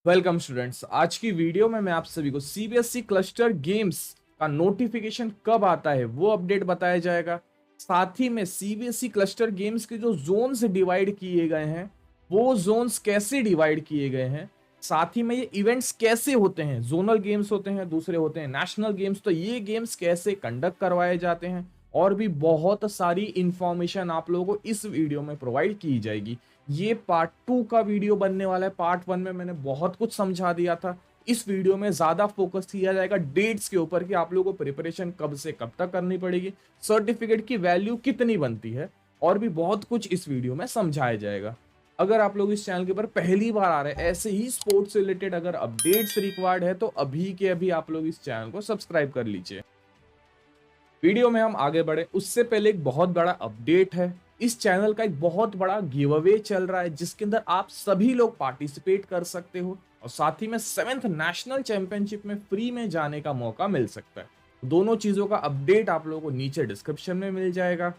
Welcome students. आज की video में मैं आप सभी को सीबीएसई क्लस्टर गेम्स का नोटिफिकेशन कब आता है वो अपडेट बताया जाएगा। साथ ही में सीबीएसई क्लस्टर गेम्स के जो जोन्स डिवाइड किए गए हैं वो जोन्स कैसे डिवाइड किए गए हैं, साथ ही में ये इवेंट्स कैसे होते हैं। जोनल गेम्स होते हैं, दूसरे होते हैं नेशनल गेम्स, तो ये गेम्स कैसे कंडक्ट करवाए जाते हैं और भी बहुत सारी इंफॉर्मेशन आप लोगों को इस वीडियो में प्रोवाइड की जाएगी। ये पार्ट 2 का वीडियो बनने वाला है। पार्ट 1 में मैंने बहुत कुछ समझा दिया था। इस वीडियो में ज्यादा फोकस किया जाएगा डेट्स के ऊपर कि आप लोगों को प्रिपरेशन कब से कब तक करनी पड़ेगी, सर्टिफिकेट की वैल्यू कितनी बनती है, और भी बहुत कुछ इस वीडियो में समझाया जाएगा। अगर आप लोग इस चैनल के ऊपर पहली बार आ रहे हैं, ऐसे ही स्पोर्ट्स से रिलेटेड अगर अपडेट्स रिक्वायर्ड है तो अभी के अभी आप लोग इस चैनल को सब्सक्राइब कर लीजिए। वीडियो में हम आगे बढ़े उससे पहले एक बहुत बड़ा अपडेट है। इस चैनल का एक बहुत बड़ा गिव अवे चल रहा है जिसके अंदर आप सभी लोग पार्टिसिपेट कर सकते हो और साथ ही में 7th नेशनल चैंपियनशिप में फ्री में जाने का मौका मिल सकता है। दोनों चीजों का अपडेट आप लोगों को नीचे डिस्क्रिप्शन में मिल जाएगा।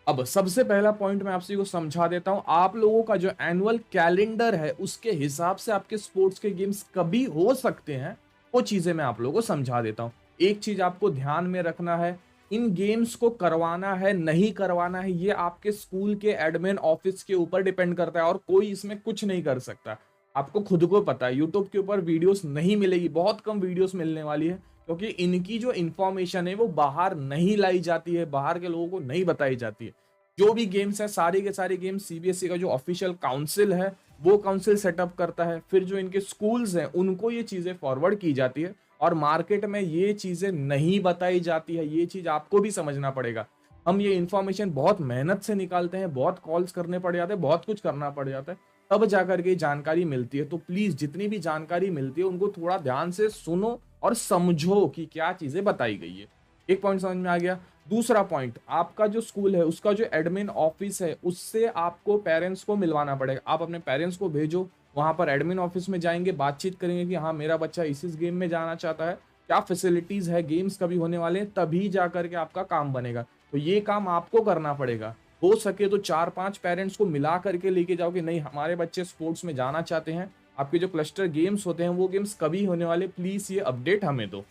अब सबसे पहला पॉइंट मैं आपसे को समझा देता हूं। आप लोगों का जो एनुअल कैलेंडर है उसके हिसाब से आपके स्पोर्ट्स के गेम्स कभी हो सकते हैं, वो चीजें मैं आप लोगों को समझा देता हूं। एक चीज आपको ध्यान में रखना है, इन गेम्स को करवाना है नहीं करवाना है ये आपके स्कूल के एडमिन ऑफिस के ऊपर डिपेंड करता है और कोई इसमें कुछ नहीं कर सकता। आपको खुद को पता है यूट्यूब के ऊपर वीडियोस नहीं मिलेगी, बहुत कम वीडियोस मिलने वाली है क्योंकि इनकी जो इंफॉर्मेशन है वो बाहर नहीं लाई जाती है, बाहर के लोगों को नहीं बताई जाती है। जो भी गेम्स है सारे के सारे गेम्स सीबीएसई का जो ऑफिशियल काउंसिल है वो काउंसिल सेटअप करता है, फिर जो इनके स्कूल्स हैं उनको ये चीजें फॉरवर्ड की जाती है और मार्केट में ये चीजें नहीं बताई जाती है। ये चीज आपको भी समझना पड़ेगा। हम ये इंफॉर्मेशन बहुत मेहनत से निकालते हैं, बहुत कॉल्स करने पड़ जाते हैं, बहुत कुछ करना पड़ जाता है, तब जाकर के जानकारी मिलती है। तो प्लीज जितनी भी जानकारी मिलती है उनको थोड़ा ध्यान से सुनो और समझो कि क्या चीजें बताई गई है। एक पॉइंट समझ में आ गया। दूसरा पॉइंट, आपका जो स्कूल है उसका जो एडमिन ऑफिस है उससे आपको पेरेंट्स को मिलवाना पड़ेगा। आप अपने पेरेंट्स को भेजो, वहां पर एडमिन ऑफिस में जाएंगे, बातचीत करेंगे कि हाँ मेरा बच्चा इस गेम में जाना चाहता है, क्या फैसिलिटीज है, गेम्स कभी होने वाले हैं, तभी जाकर के आपका काम बनेगा। तो ये काम आपको करना पड़ेगा। हो सके तो 4-5 पेरेंट्स को मिला करके लेके जाओ कि नहीं हमारे बच्चे स्पोर्ट्स में जाना चाहते हैं, आपके जो क्लस्टर गेम्स होते हैं वो गेम्स कभी होने वाले, प्लीज ये अपडेट हमें दो।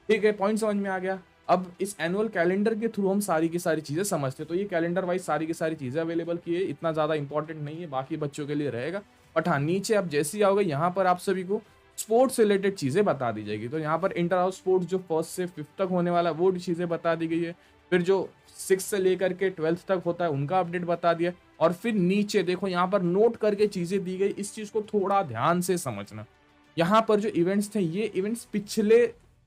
ठीक है, पॉइंट समझ में आ गया। अब इस एनुअल कैलेंडर के थ्रू हम सारी की सारी चीजें समझते हैं। तो ये कैलेंडर वाइज सारी की सारी चीजें अवेलेबल की है, इतना ज्यादा इंपॉर्टेंट नहीं है, बाकी बच्चों के लिए रहेगा। बट हाँ, नीचे आप जैसे ही आओगे यहाँ पर आप सभी को स्पोर्ट्स से रिलेटेड चीजें बता दी जाएगी। तो यहाँ पर इंटर हाउस स्पोर्ट्स जो 1st से 5th तक होने वाला है वो चीजें बता दी गई है। फिर जो 6 से लेकर के 12th तक होता है उनका अपडेट बता दिया। और फिर नीचे देखो यहाँ पर नोट करके चीजें दी गई, इस चीज को थोड़ा ध्यान से समझना। यहाँ पर जो इवेंट्स थे ये इवेंट्स पिछले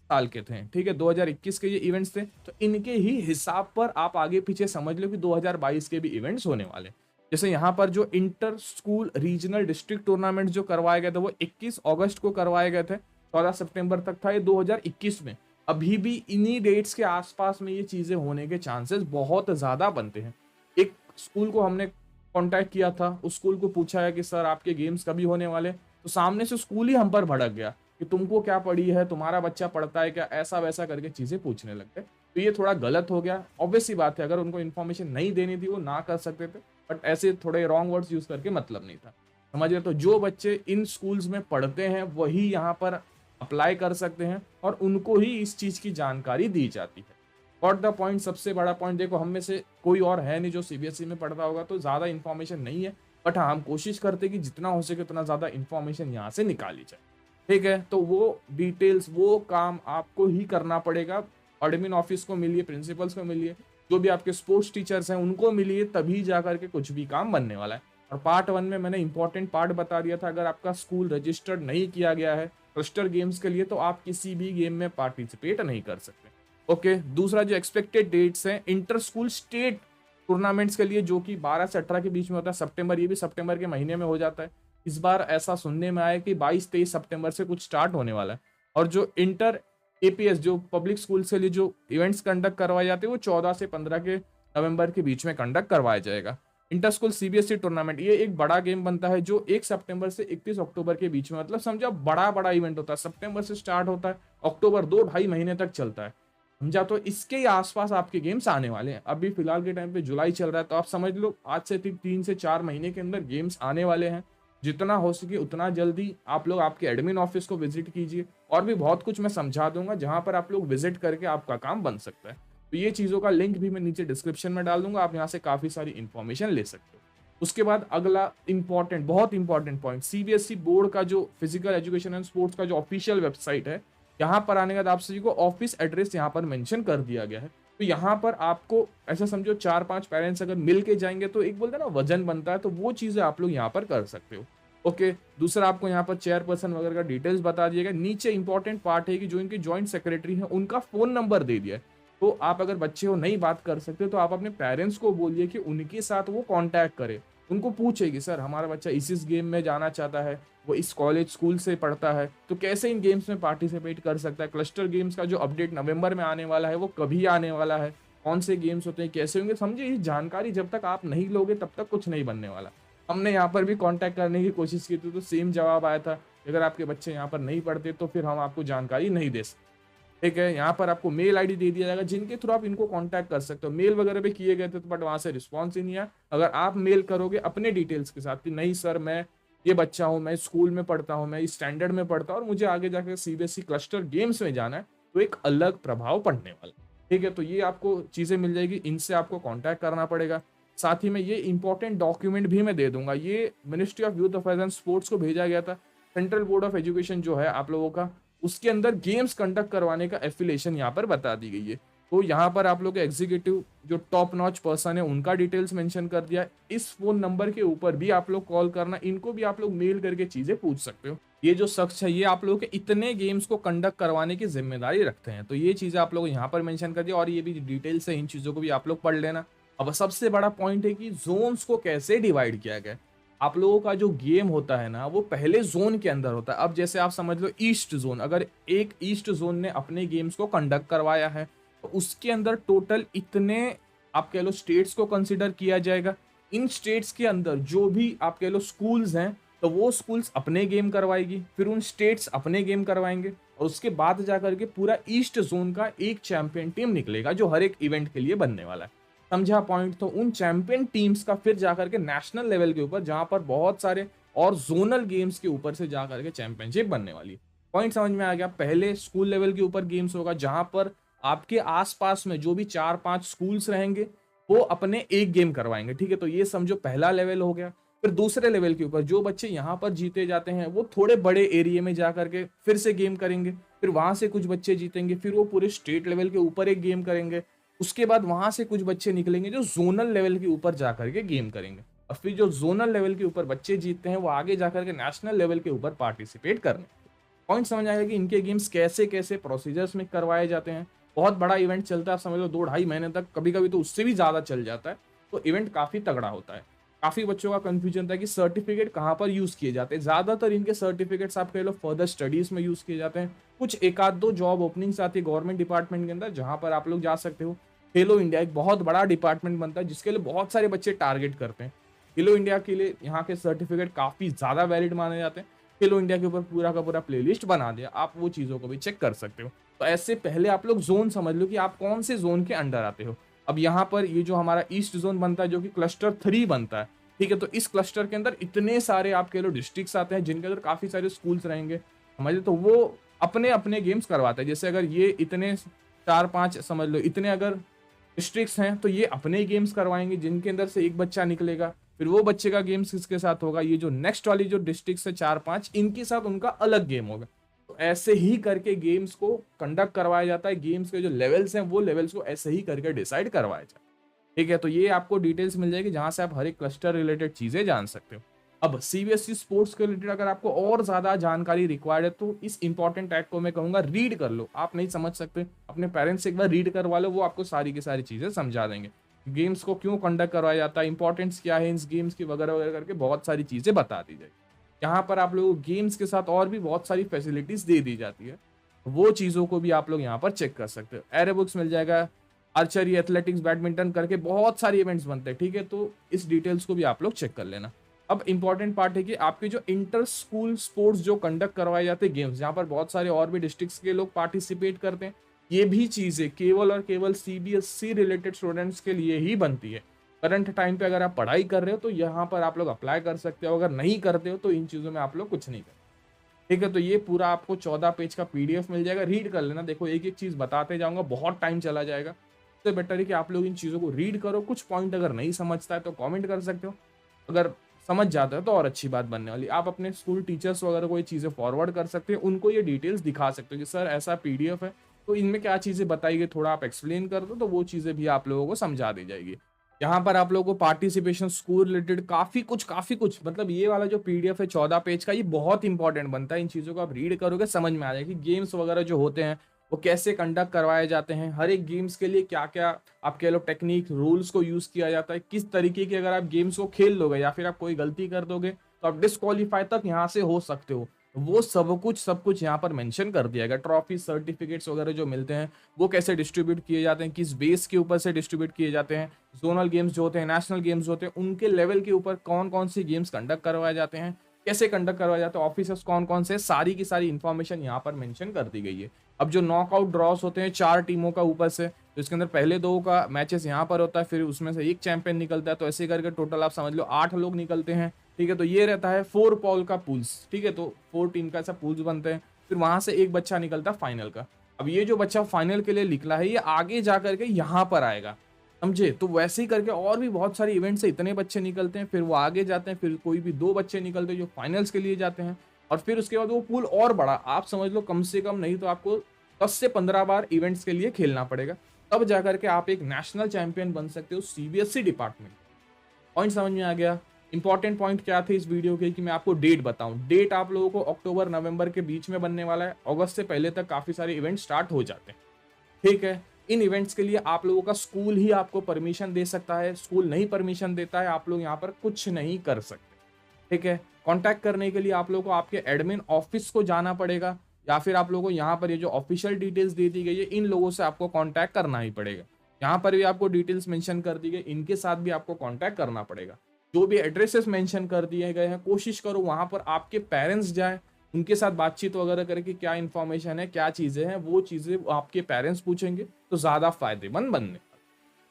साल के थे, ठीक है, 2021 के ये इवेंट्स थे, तो इनके ही हिसाब पर आप आगे पीछे समझ लो कि 2022 के भी इवेंट्स होने वाले। जैसे यहाँ पर जो inter school regional district tournament जो करवाए गए थे वो 21 अगस्त को करवाए गए थे, 14 सितंबर तक था ये 2021 में। अभी भी इन्हीं डेट्स के आसपास में ये चीजें होने के चांसेस बहुत ज्यादा बनते हैं। एक स्कूल को हमने कांटेक्ट किया था, उस स्कूल को पूछा है कि सर आपके गेम्स कभी होने वाले, तो सामने से स्कूल ही हम पर भड़क गया कि तुमको क्या पड़ी है, तुम्हारा बच्चा पढ़ता है क्या, ऐसा वैसा करके चीजें पूछने लगते। तो ये थोड़ा गलत हो गया। ऑब्वियस सी बात है, अगर उनको इन्फॉर्मेशन नहीं देनी थी वो ना कर सकते थे, बट ऐसे थोड़े रॉन्ग वर्ड्स यूज करके मतलब नहीं था, समझ गए। तो जो बच्चे इन स्कूल्स में पढ़ते हैं वही यहाँ पर अप्लाई कर सकते हैं और उनको ही इस चीज की जानकारी दी जाती है। और द पॉइंट, सबसे बड़ा पॉइंट, देखो हम में से कोई और है नहीं जो सीबीएसई में पढ़ता होगा, तो ज्यादा इन्फॉर्मेशन नहीं है, बट हाँ हम कोशिश करते हैं कि जितना हो सके उतना ज्यादा इन्फॉर्मेशन यहाँ से निकाली जाए। ठीक है, तो वो डिटेल्स वो काम आपको ही करना पड़ेगा। एडमिन ऑफिस को मिलिए, प्रिंसिपल्स को मिलिए, जो भी आपके स्पोर्ट्स टीचर्स हैं उनको मिलिए, तभी जाकर के कुछ भी काम बनने वाला है। और पार्ट 1 में मैंने इंपॉर्टेंट पार्ट बता दिया था, अगर आपका स्कूल रजिस्टर्ड नहीं किया गया है क्लस्टर गेम्स के लिए तो आप किसी भी गेम में पार्टिसिपेट नहीं कर सकते। ओके, दूसरा जो एक्सपेक्टेड डेट्स हैं इंटर स्कूल स्टेट टूर्नामेंट्स के लिए जो कि 12 से 18 के बीच में होता है सितंबर, ये भी सितंबर के महीने में हो जाता है। इस बार ऐसा सुनने में आया कि 22-23 सितंबर से कुछ स्टार्ट होने वाला है। और जो इंटर एपीएस जो पब्लिक स्कूल के लिए जो इवेंट्स कंडक्ट करवाए जाते हैं वो 14 से 15 के नवंबर के बीच में कंडक्ट करवाया जाएगा। इंटर स्कूल सीबीएसई टूर्नामेंट ये एक बड़ा गेम बनता है जो 1 सितंबर से 31 अक्टूबर के बीच में, मतलब समझा बड़ा बड़ा इवेंट होता है। सितंबर से स्टार्ट होता है, अक्टूबर 2-2.5 महीने तक चलता है, समझा। तो इसके ही आसपास आपके गेम्स आने वाले हैं। अभी फिलहाल के टाइम पे जुलाई चल रहा है, तो आप समझ लो आज से 3 से 4 महीने के अंदर गेम्स आने वाले हैं। जितना हो सके उतना जल्दी आप लोग आपके एडमिन ऑफिस को विजिट कीजिए, और भी बहुत कुछ मैं समझा दूंगा जहां पर आप लोग विजिट करके आपका काम बन सकता है। तो ये चीज़ों का लिंक भी मैं नीचे डिस्क्रिप्शन में डाल दूंगा, आप यहाँ से काफ़ी सारी इन्फॉर्मेशन ले सकते हो। उसके बाद अगला इंपॉर्टेंट, बहुत इंपॉर्टेंट पॉइंट, सीबीएसई बोर्ड का जो फिजिकल एजुकेशन एंड स्पोर्ट्स का जो ऑफिशियल वेबसाइट है, यहाँ पर आने के बाद आप सभी को ऑफिस एड्रेस यहाँ पर मेंशन कर दिया गया है। तो यहाँ पर आपको ऐसा समझो 4-5 पेरेंट्स अगर मिल के जाएंगे तो एक बोलते हैं ना वजन बनता है, तो वो चीज़ें आप लोग यहाँ पर कर सकते हो। ओके, दूसरा आपको यहाँ पर चेयरपर्सन वगैरह का डिटेल्स बता दिया गया। नीचे इंपॉर्टेंट पार्ट है कि जो इनके जॉइंट सेक्रेटरी हैं उनका फोन नंबर दे दिया है। तो आप अगर बच्चे हो नहीं बात कर सकते तो आप अपने पेरेंट्स को बोलिए कि उनके साथ वो कांटेक्ट करे, उनको पूछे कि सर हमारा बच्चा इस गेम में जाना चाहता है, वो इस कॉलेज स्कूल से पढ़ता है, तो कैसे इन गेम्स में पार्टिसिपेट कर सकता है, क्लस्टर गेम्स का जो अपडेट नवंबर में आने वाला है वो कभी आने वाला है, कौन से गेम्स होते हैं, कैसे होंगे। समझे, ये जानकारी जब तक आप नहीं लोगे तब तक कुछ नहीं बनने वाला। हमने यहाँ पर भी कांटेक्ट करने की कोशिश की थी तो सेम जवाब आया था, अगर आपके बच्चे यहाँ पर नहीं पढ़ते तो फिर हम आपको जानकारी नहीं दे सकते। ठीक है, यहाँ पर आपको मेल आईडी दे दिया जाएगा जिनके थ्रू आप इनको कांटेक्ट कर सकते हो। मेल वगैरह भी किए गए थे बट वहां से रिस्पॉन्स ही नहीं आया। अगर आप मेल करोगे अपने डिटेल्स के साथ कि नहीं सर मैं ये बच्चा हूँ, मैं स्कूल में पढ़ता हूँ, मैं इस स्टैंडर्ड में पढ़ता हूँ और मुझे आगे जाकर सीबीएसई क्लस्टर गेम्स में जाना है, तो एक अलग प्रभाव पड़ने वाला। ठीक है, तो ये आपको चीजें मिल जाएगी, इनसे आपको कॉन्टैक्ट करना पड़ेगा। साथ ही में ये इंपॉर्टेंट डॉक्यूमेंट भी मैं दे दूंगा, ये ministry of youth affairs and sports को भेजा गया था। सेंट्रल बोर्ड ऑफ एजुकेशन जो है आप लोगों का, उसके अंदर गेम्स कंडक्ट करवाने का एफिलिएशन यहाँ पर बता दी गई है। तो यहाँ पर आप लोग एग्जीक्यूटिव जो टॉप नॉच पर्सन है उनका डिटेल्स मेंशन कर दिया। इस फोन नंबर के ऊपर भी आप लोग कॉल करना, इनको भी आप लोग मेल करके चीजें पूछ सकते हो। ये जो शख्स है ये आप लोगों के इतने गेम्स को कंडक्ट करवाने की जिम्मेदारी रखते हैं, तो ये चीजें आप लोग यहाँ पर मेंशन कर दिया, और ये भी डिटेल्स है, इन चीजों को भी आप लोग पढ़ लेना। अब सबसे बड़ा पॉइंट है कि जोन्स को कैसे डिवाइड किया गया है। आप लोगों का जो गेम होता है ना वो पहले जोन के अंदर होता है। अब जैसे आप समझ लो ईस्ट जोन, अगर एक ईस्ट जोन ने अपने गेम्स को कंडक्ट करवाया है तो उसके अंदर टोटल इतने आप कह लो स्टेट्स को कंसिडर किया जाएगा। इन स्टेट्स के अंदर जो भी आप कह लो स्कूल्स हैं तो वो स्कूल्स अपने गेम करवाएगी, फिर उन स्टेट्स अपने गेम करवाएंगे, और उसके बाद जाकर के पूरा ईस्ट जोन का एक चैंपियन टीम निकलेगा जो हर एक इवेंट के लिए बनने वाला है। समझा पॉइंट। तो उन चैंपियन टीम्स का फिर जाकर के नेशनल लेवल के ऊपर, जहां पर बहुत सारे और जोनल गेम्स के ऊपर से जाकर के चैंपियनशिप बनने वाली है। पॉइंट समझ में आ गया। पहले स्कूल लेवल के ऊपर गेम्स होगा जहां पर आपके आसपास में जो भी 4-5 स्कूल्स रहेंगे वो अपने एक गेम करवाएंगे। ठीक है, तो ये समझो पहला लेवल हो गया। फिर दूसरे लेवल के ऊपर जो बच्चे यहाँ पर जीते जाते हैं वो थोड़े बड़े एरिया में जाकर के फिर से गेम करेंगे, फिर वहां से कुछ बच्चे जीतेंगे, फिर वो पूरे स्टेट लेवल के ऊपर एक गेम करेंगे। उसके बाद वहां से कुछ बच्चे निकलेंगे जो जोनल लेवल के ऊपर जाकर के गेम करेंगे, और फिर जो जोनल लेवल के ऊपर बच्चे जीतते हैं वो आगे जाकर के नेशनल लेवल के ऊपर पार्टिसिपेट करने। पॉइंट समझ आएगा कि इनके गेम्स कैसे कैसे प्रोसीजर्स में करवाए जाते हैं। बहुत बड़ा इवेंट चलता है, आप समझ लो 2-2.5 महीने तक, कभी कभी तो उससे भी ज्यादा चल जाता है। तो इवेंट काफी तगड़ा होता है। काफी बच्चों का कंफ्यूजन था कि सर्टिफिकेट कहाँ पर यूज किए जाते हैं। ज्यादातर इनके सर्टिफिकेट्स आप कह लो फर्दर स्टडीज में यूज किए जाते हैं। कुछ एक आध दो जॉब ओपनिंग्स आती है गवर्नमेंट डिपार्टमेंट के अंदर जहां पर आप लोग जा सकते हो। खेलो इंडिया एक बहुत बड़ा डिपार्टमेंट बनता है जिसके लिए बहुत सारे बच्चे टारगेट करते हैं। खेलो इंडिया के लिए यहाँ के सर्टिफिकेट काफी ज्यादा वैलिड माने जाते हैं। खेलो इंडिया के ऊपर पूरा का पूरा प्लेलिस्ट बना दिया, आप वो चीजों को भी चेक कर सकते हो। तो ऐसे पहले आप लोग जोन समझ लो कि आप कौन से जोन के अंडर आते हो। अब यहाँ पर ये जो हमारा ईस्ट जोन बनता है जो कि क्लस्टर 3 बनता है। ठीक है, तो इस क्लस्टर के अंदर इतने सारे आप कह लो डिस्ट्रिक्ट्स आते हैं जिनके अंदर काफी सारे स्कूल्स रहेंगे, समझ लो। तो वो अपने अपने गेम्स करवाते हैं। जैसे अगर ये इतने 4-5 समझ लो इतने अगर डिस्ट्रिक्ट्स हैं तो ये अपने गेम्स करवाएंगे जिनके अंदर से एक बच्चा निकलेगा, फिर वो बच्चे का गेम्स किसके साथ होगा, ये जो नेक्स्ट वाली जो डिस्ट्रिक्ट है 4-5 इनके साथ उनका अलग गेम होगा। तो ऐसे ही करके गेम्स को कंडक्ट करवाया जाता है। गेम्स के जो लेवल्स हैं वो लेवल्स को ऐसे ही करके डिसाइड करवाया जाता है। ठीक है, तो ये आपको डिटेल्स मिल जाएगी जहां से आप हर एक क्लस्टर रिलेटेड चीजें जान सकते हो। अब सीबीएसई स्पोर्ट्स के रिलेटेड अगर आपको और ज्यादा जानकारी रिक्वायर्ड है तो इस इंपॉर्टेंट एक्ट को मैं कहूंगा रीड कर लो। आप नहीं समझ सकते अपने पेरेंट्स से एक बार रीड करवा लो, वो आपको सारी की सारी चीजें समझा देंगे। गेम्स को क्यों कंडक्ट करवाया जाता है, इंपॉर्टेंस क्या है इस गेम्स की, वगैरह वगैरह करके बहुत सारी चीजें बता दी जाएगी। यहाँ पर आप लोगों को गेम्स के साथ और भी बहुत सारी फैसिलिटीज दे दी जाती है, वो चीजों को भी आप लोग यहाँ पर चेक कर सकते हो। एरो बुक्स मिल जाएगा, आर्चरी, एथलेटिक्स, बैडमिंटन करके बहुत सारे इवेंट्स बनते हैं। ठीक है, तो इस डिटेल्स को भी आप लोग चेक कर लेना। अब इंपॉर्टेंट पार्ट है कि आपके जो इंटर स्कूल स्पोर्ट्स जो कंडक्ट करवाए जाते हैं गेम्स, जहाँ पर बहुत सारे और भी डिस्ट्रिक्ट्स के लोग पार्टिसिपेट करते हैं, ये भी चीजें केवल और केवल सीबीएसई रिलेटेड स्टूडेंट्स के लिए ही बनती है। करंट टाइम पे अगर आप पढ़ाई कर रहे हो तो यहाँ पर आप लोग अप्लाई कर सकते हो, अगर नहीं करते हो तो इन चीज़ों में आप लोग कुछ नहीं कर, ठीक है। तो ये पूरा आपको 14 पेज का पीडीएफ मिल जाएगा, रीड कर लेना। देखो एक एक चीज़ बताते जाऊंगा, बहुत टाइम चला जाएगा। इससे बेटर है कि आप लोग इन चीज़ों को रीड करो। कुछ पॉइंट अगर नहीं समझता है तो कमेंट कर सकते हो, अगर समझ जाता है तो और अच्छी बात बनने वाली। आप अपने स्कूल टीचर्स वगैरह को ये चीज़ें फॉरवर्ड कर सकते हैं, उनको ये डिटेल्स दिखा सकते हो कि सर ऐसा पीडीएफ है, तो इनमें क्या चीज़ें बताई गई, थोड़ा आप एक्सप्लेन कर दो, तो वो चीज़ें भी आप लोगों को समझा दी जाएगी। यहाँ पर आप लोगों को पार्टिसिपेशन, स्कूल रिलेटेड काफ़ी कुछ, मतलब ये वाला जो पीडीएफ है 14 पेज का, ये बहुत इंपॉर्टेंट बनता है। इन चीज़ों को आप रीड करोगे समझ में आ जाएगा कि गेम्स वगैरह जो होते हैं वो कैसे कंडक्ट करवाए जाते हैं, हर एक गेम्स के लिए क्या-क्या आप कह लो टेक्निक, रूल्स को यूज़ किया जाता है, किस तरीके की अगर आप गेम्स को खेल लोगे या फिर आप कोई गलती कर दोगे तो आप डिस्क्वालीफाई तक यहाँ से हो सकते हो। वो सब कुछ यहाँ पर मेंशन कर दिया गया। ट्रॉफी, सर्टिफिकेट्स वगैरह जो मिलते हैं वो कैसे डिस्ट्रीब्यूट किए जाते हैं, किस बेस के ऊपर से डिस्ट्रीब्यूट किए जाते हैं, जोनल गेम्स जो होते हैं, नेशनल गेम्स होते हैं, उनके लेवल के ऊपर कौन-कौन से गेम्स कंडक्ट करवाए जाते हैं, कैसे कंडक्ट करवाए जाते हैं, ऑफिसर्स कौन-कौन से, सारी की सारी इन्फॉर्मेशन यहाँ पर मेंशन कर दी गई है। अब जो नॉकआउट ड्रॉस होते हैं 4 टीमों का ऊपर से, तो इसके अंदर पहले 2 का मैचेस यहाँ पर होता है, फिर उसमें से 1 चैंपियन निकलता है, तो ऐसे करके टोटल आप समझ लो 8 लोग निकलते हैं, ठीक है। तो ये रहता है 4 पॉल का पूल्स, ठीक है। तो 4 टीम का ऐसा पूल्स बनते हैं, फिर वहां से एक बच्चा निकलता है फाइनल का। अब ये जो बच्चा फाइनल के लिए निकला है, ये आगे जा करके यहाँ पर आएगा, समझे। तो वैसे ही करके और भी बहुत सारे इवेंट से इतने बच्चे निकलते हैं, फिर वो आगे जाते हैं, फिर कोई भी 2 बच्चे निकलते हैं जो फाइनल्स के लिए जाते हैं, और फिर उसके बाद वो पूल और बड़ा, आप समझ लो कम से कम नहीं तो आपको 10 से 15 बार इवेंट्स के लिए खेलना पड़ेगा, तब जाकर के आप एक नेशनल चैंपियन बन सकते हो सीबीएसई डिपार्टमेंट। पॉइंट समझ में आ गया। इंपॉर्टेंट पॉइंट क्या थे इस वीडियो के कि मैं आपको डेट बताऊं। डेट आप लोगों को अक्टूबर नवंबर के बीच में बनने वाला है, अगस्त से पहले तक काफी सारे इवेंट स्टार्ट हो जाते हैं, ठीक है। इन इवेंट्स के लिए आप लोगों का स्कूल ही आपको परमिशन दे सकता है, स्कूल नहीं परमिशन देता है, आप लोग यहाँ पर कुछ नहीं कर सकते, ठीक है। कांटेक्ट करने के लिए आप लोगों को आपके एडमिन ऑफिस को जाना पड़ेगा, या फिर आप लोगों को यहाँ पर ये जो ऑफिशियल डिटेल्स दे दी गई है इन लोगों से आपको कांटेक्ट करना ही पड़ेगा। यहाँ पर भी आपको डिटेल्स मेंशन कर दी गई, इनके साथ भी आपको कांटेक्ट करना पड़ेगा। जो भी एड्रेसेस मेंशन कर दिए गए हैं, कोशिश करो वहां पर आपके पेरेंट्स जाए, उनके साथ बातचीत वगैरह करके क्या इन्फॉर्मेशन है, क्या चीजें हैं, वो चीजें आपके पेरेंट्स पूछेंगे तो ज्यादा फायदेमंद बनने।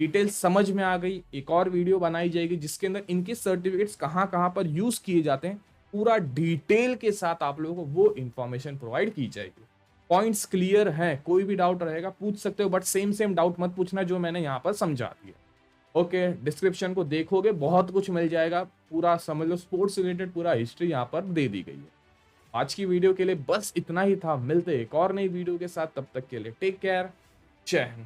डिटेल्स समझ में आ गई। एक और वीडियो बनाई जाएगी जिसके अंदर इनके सर्टिफिकेट्स कहाँ कहाँ पर यूज किए जाते हैं, पूरा डिटेल के साथ आप लोगों को वो इन्फॉर्मेशन प्रोवाइड की जाएगी। पॉइंट्स क्लियर हैं, कोई भी डाउट रहेगा पूछ सकते हो, बट सेम डाउट मत पूछना जो मैंने यहाँ पर समझा दिया। ओके, डिस्क्रिप्शन को देखोगे बहुत कुछ मिल जाएगा, पूरा समझ लो स्पोर्ट्स रिलेटेड पूरा हिस्ट्री यहाँ पर दे दी गई है। आज की वीडियो के लिए बस इतना ही था, मिलते एक और नई वीडियो के साथ, तब तक के लिए टेक केयर, जय हिंद।